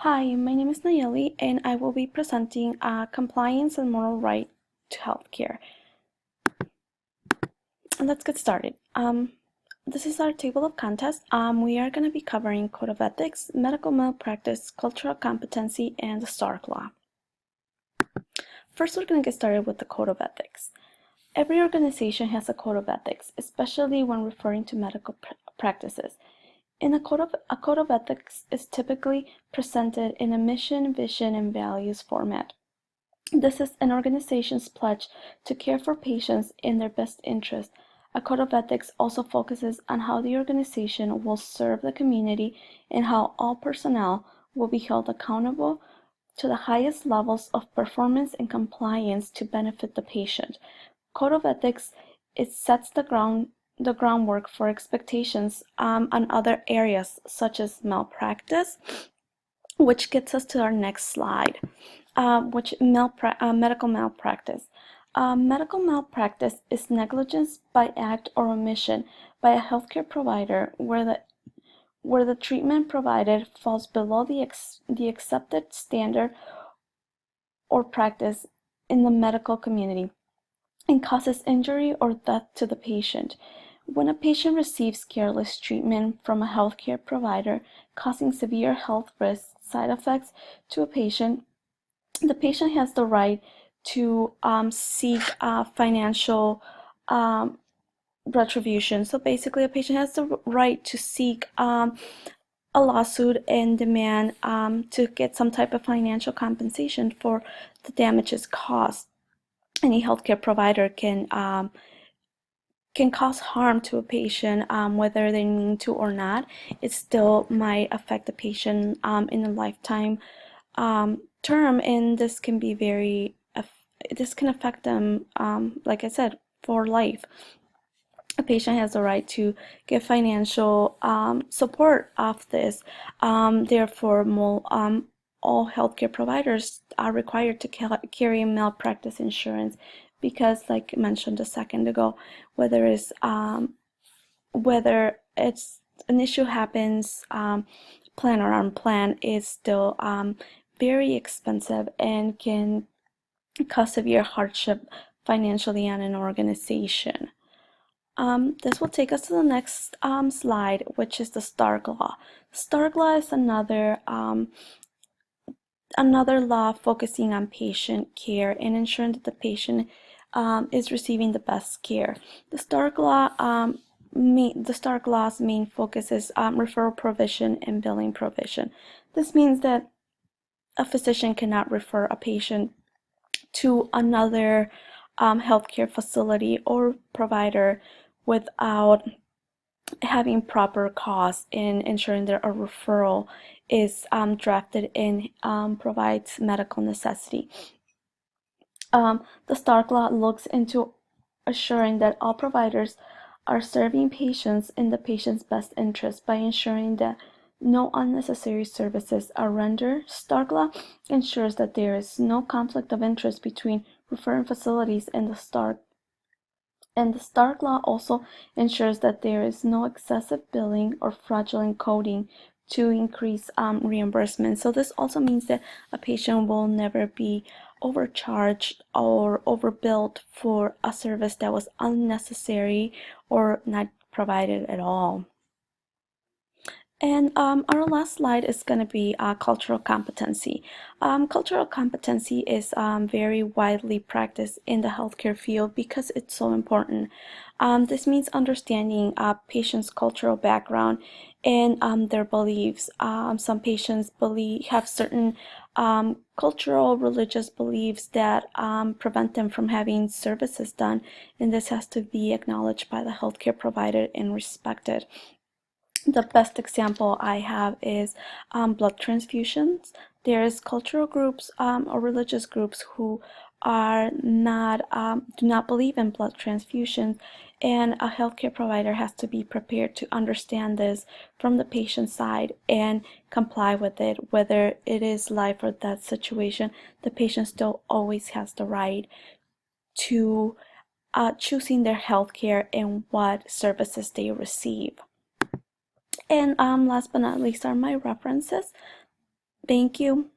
Hi, my name is Nayeli, and I will be presenting compliance and moral right to healthcare. Let's get started. This is our table of contents. We are going to be covering code of ethics, medical malpractice, cultural competency, and the Stark Law. First, we're going to get started with the code of ethics. Every organization has a code of ethics, especially when referring to medical practices. A code of ethics is typically presented in a mission, vision, and values format. This is an organization's pledge to care for patients in their best interest. A code of ethics also focuses on how the organization will serve the community and how all personnel will be held accountable to the highest levels of performance and compliance to benefit the patient. Code of ethics sets the groundwork for expectations on other areas such as malpractice, which gets us to our next slide, medical malpractice. Medical malpractice is negligence by act or omission by a healthcare provider where the treatment provided falls below the accepted standard or practice in the medical community and causes injury or death to the patient. When a patient receives careless treatment from a healthcare provider, causing severe health risks, side effects to a patient, the patient has the right to seek financial retribution. So basically, a patient has the right to seek a lawsuit and demand to get some type of financial compensation for the damages caused. Any healthcare provider can cause harm to a patient, whether they mean to or not. It still might affect the patient in a lifetime term, and this can be this can affect them, like I said, for life. A patient has the right to get financial support of this. Therefore, all healthcare providers are required to carry malpractice insurance because, like mentioned a second ago, whether it's an issue happens, plan or unplanned, is still very expensive and can cause severe hardship financially on an organization. This will take us to the next slide, which is the Stark Law. Stark Law is another law focusing on patient care and ensuring that the patient is receiving the best care. The Stark Law's main focus is referral provision and billing provision. This means that a physician cannot refer a patient to another healthcare facility or provider without having proper cause in ensuring that a referral is drafted and provides medical necessity. The Stark Law looks into assuring that all providers are serving patients in the patient's best interest by ensuring that no unnecessary services are rendered. Stark Law ensures that there is no conflict of interest between referring facilities and the Stark Law also ensures that there is no excessive billing or fraudulent coding to increase reimbursement. So this also means that a patient will never be overcharged or overbilled for a service that was unnecessary or not provided at all. And our last slide is going to be cultural competency. Cultural competency is very widely practiced in the healthcare field because it's so important. This means understanding patients' cultural background and their beliefs. Some patients have certain cultural, religious beliefs that prevent them from having services done, and this has to be acknowledged by the healthcare provider and respected. The best example I have is blood transfusions. There's cultural groups or religious groups who are not do not believe in blood transfusions, and a healthcare provider has to be prepared to understand this from the patient side and comply with it. Whether it is life or death situation, the patient still always has the right to choosing their healthcare and what services they receive. And last but not least are my references. Thank you.